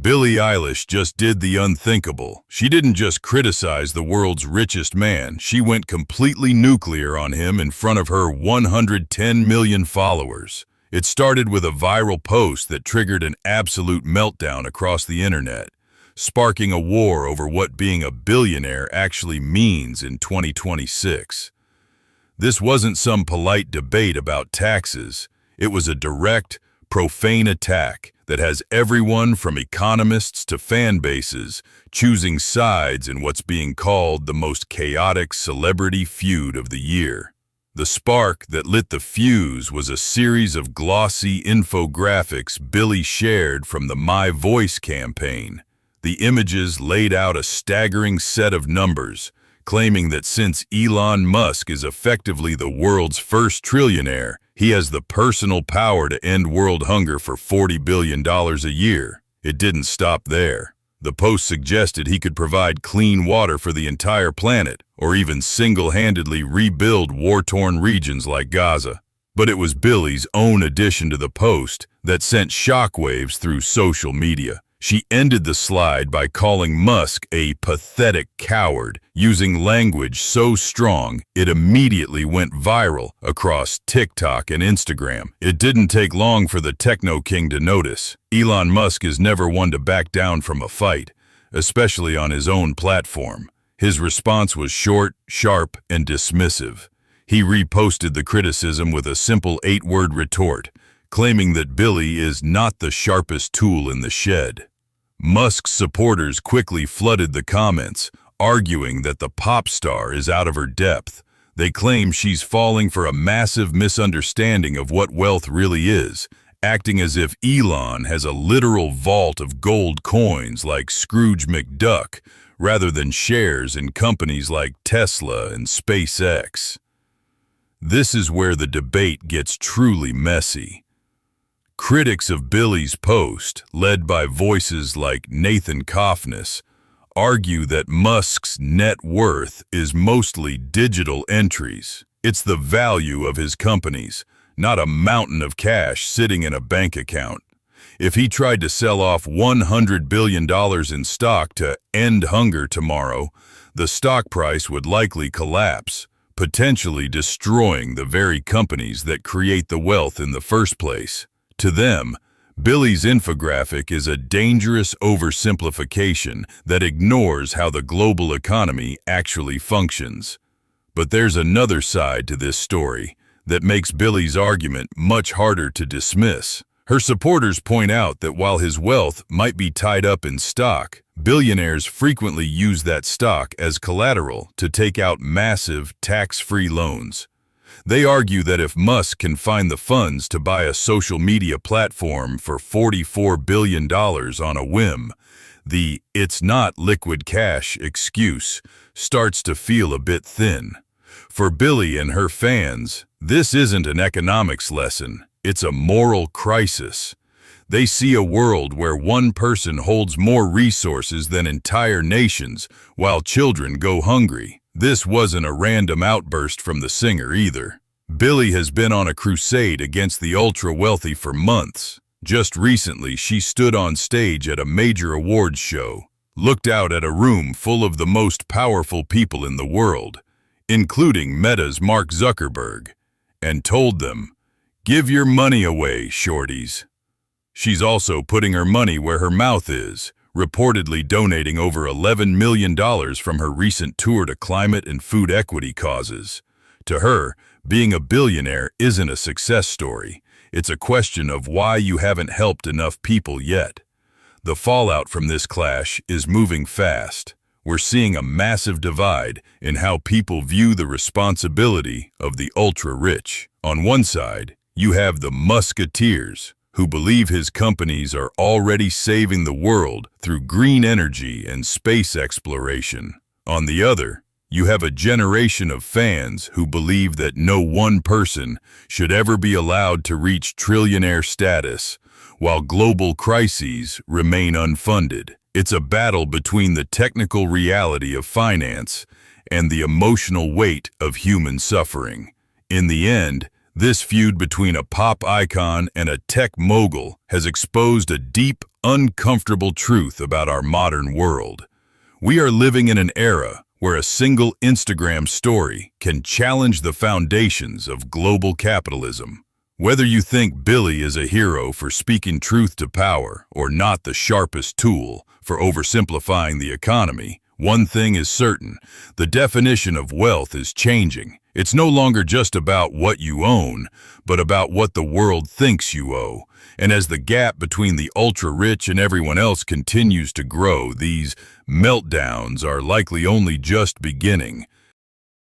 Billie Eilish just did the unthinkable. She didn't just criticize the world's richest man, she went completely nuclear on him in front of her 110 million followers. It started with a viral post that triggered an absolute meltdown across the internet, sparking a war over what being a billionaire actually means in 2026. This wasn't some polite debate about taxes. It was a direct, profane attack that has everyone from economists to fan bases choosing sides in what's being called the most chaotic celebrity feud of the year. The spark that lit the fuse was a series of glossy infographics Billie shared from the My Voice campaign. The images laid out a staggering set of numbers, claiming that since Elon Musk is effectively the world's first trillionaire, he has the personal power to end world hunger for $40 billion a year. It didn't stop there. The post suggested he could provide clean water for the entire planet, or even single-handedly rebuild war-torn regions like Gaza. But it was Billie's own addition to the post that sent shockwaves through social media. She ended the slide by calling Musk a pathetic coward, using language so strong it immediately went viral across TikTok and Instagram. It didn't take long for the techno king to notice. Elon Musk is never one to back down from a fight, especially on his own platform. His response was short, sharp, and dismissive. He reposted the criticism with a simple 8-word retort, claiming that Billie is not the sharpest tool in the shed. Musk's supporters quickly flooded the comments, arguing that the pop star is out of her depth. They claim she's falling for a massive misunderstanding of what wealth really is, acting as if Elon has a literal vault of gold coins like Scrooge McDuck, rather than shares in companies like Tesla and SpaceX. This is where the debate gets truly messy. Critics of Billie's post, led by voices like Nathan Kofnas, argue that Musk's net worth is mostly digital entries. It's the value of his companies, not a mountain of cash sitting in a bank account. If he tried to sell off $100 billion in stock to end hunger tomorrow, the stock price would likely collapse, potentially destroying the very companies that create the wealth in the first place. To them, Billie's infographic is a dangerous oversimplification that ignores how the global economy actually functions. But there's another side to this story that makes Billie's argument much harder to dismiss. Her supporters point out that while his wealth might be tied up in stock, billionaires frequently use that stock as collateral to take out massive tax-free loans. They argue that if Musk can find the funds to buy a social media platform for $44 billion on a whim, the "it's not liquid cash" excuse starts to feel a bit thin. For Billie and her fans, this isn't an economics lesson, it's a moral crisis. They see a world where one person holds more resources than entire nations while children go hungry. This wasn't a random outburst from the singer either. Billie has been on a crusade against the ultra-wealthy for months. Just recently, she stood on stage at a major awards show, looked out at a room full of the most powerful people in the world, including Meta's Mark Zuckerberg, and told them, "Give your money away, shorties." She's also putting her money where her mouth is, reportedly donating over $11 million from her recent tour to climate and food equity causes. To her, being a billionaire isn't a success story. It's a question of why you haven't helped enough people yet. The fallout from this clash is moving fast. We're seeing a massive divide in how people view the responsibility of the ultra-rich. On one side, you have the Musketeers, who believe his companies are already saving the world through green energy and space exploration. On the other, you have a generation of fans who believe that no one person should ever be allowed to reach trillionaire status, while global crises remain unfunded. It's a battle between the technical reality of finance and the emotional weight of human suffering. In the end, this feud between a pop icon and a tech mogul has exposed a deep, uncomfortable truth about our modern world. We are living in an era where a single Instagram story can challenge the foundations of global capitalism. Whether you think Billie is a hero for speaking truth to power or not the sharpest tool for oversimplifying the economy, one thing is certain: the definition of wealth is changing. It's no longer just about what you own, but about what the world thinks you owe. And as the gap between the ultra-rich and everyone else continues to grow, these meltdowns are likely only just beginning.